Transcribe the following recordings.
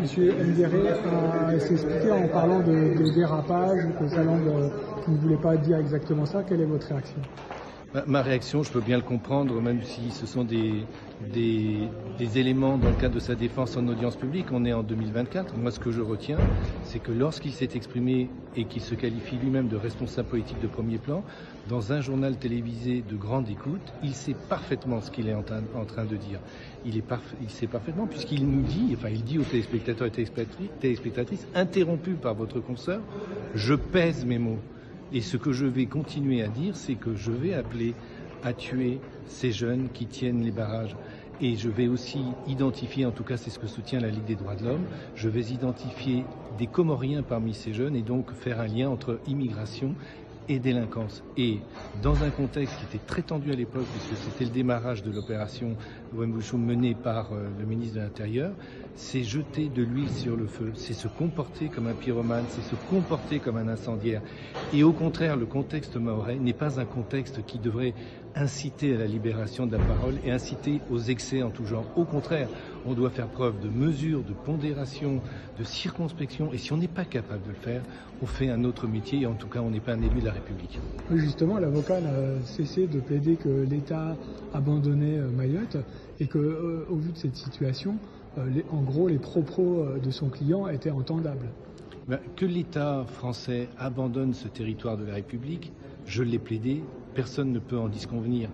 Monsieur Ndiaye s'est expliqué en parlant de dérapage, que sa langue ne voulait pas dire exactement ça. Quelle est votre réaction? Ma réaction, je peux bien le comprendre, même si ce sont des éléments dans le cadre de sa défense en audience publique. On est en 2024. Moi, ce que je retiens, c'est que lorsqu'il s'est exprimé et qu'il se qualifie lui-même de responsable politique de premier plan, dans un journal télévisé de grande écoute, il sait parfaitement ce qu'il est en train de dire. Il sait parfaitement, puisqu'il nous dit, enfin, il dit aux téléspectateurs et téléspectatrices, interrompus par votre consoeur, je pèse mes mots. Et ce que je vais continuer à dire, c'est que je vais appeler à tuer ces jeunes qui tiennent les barrages. Et je vais aussi identifier, en tout cas c'est ce que soutient la Ligue des droits de l'homme, je vais identifier des Comoriens parmi ces jeunes et donc faire un lien entre immigration et délinquance. Et dans un contexte qui était très tendu à l'époque, puisque c'était le démarrage de l'opération Wembushu menée par le ministre de l'Intérieur, c'est jeter de l'huile sur le feu, c'est se comporter comme un pyromane, c'est se comporter comme un incendiaire. Et au contraire, le contexte mahorais n'est pas un contexte qui devrait inciter à la libération de la parole et inciter aux excès en tout genre. Au contraire, on doit faire preuve de mesure, de pondération, de circonspection. Et si on n'est pas capable de le faire, on fait un autre métier et en tout cas, on n'est pas un élu de la République. Justement, l'avocat n'a cessé de plaider que l'État abandonnait Mayotte et que, au vu de cette situation, en gros, les propos de son client étaient entendables. Que l'État français abandonne ce territoire de la République, je l'ai plaidé, personne ne peut en disconvenir.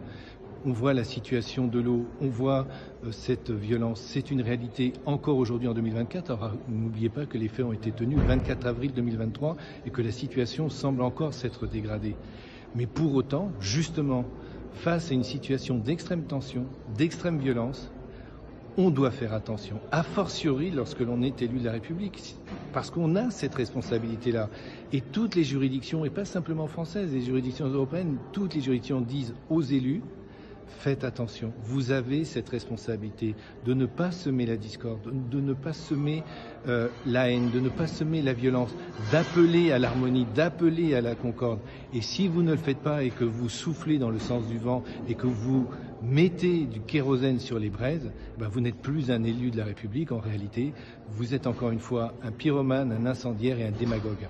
On voit la situation de l'eau, on voit cette violence, c'est une réalité encore aujourd'hui en 2024. Alors n'oubliez pas que les faits ont été tenus le 24 avril 2023 et que la situation semble encore s'être dégradée. Mais pour autant, justement, face à une situation d'extrême tension, d'extrême violence, on doit faire attention, a fortiori lorsque l'on est élu de la République, parce qu'on a cette responsabilité-là. Et toutes les juridictions, et pas simplement françaises, les juridictions européennes, toutes les juridictions disent aux élus, faites attention, vous avez cette responsabilité de ne pas semer la discorde, de ne pas semer la haine, de ne pas semer la violence, d'appeler à l'harmonie, d'appeler à la concorde. Et si vous ne le faites pas et que vous soufflez dans le sens du vent et que vous mettez du kérosène sur les braises, vous n'êtes plus un élu de la République. En réalité, vous êtes encore une fois un pyromane, un incendiaire et un démagogue.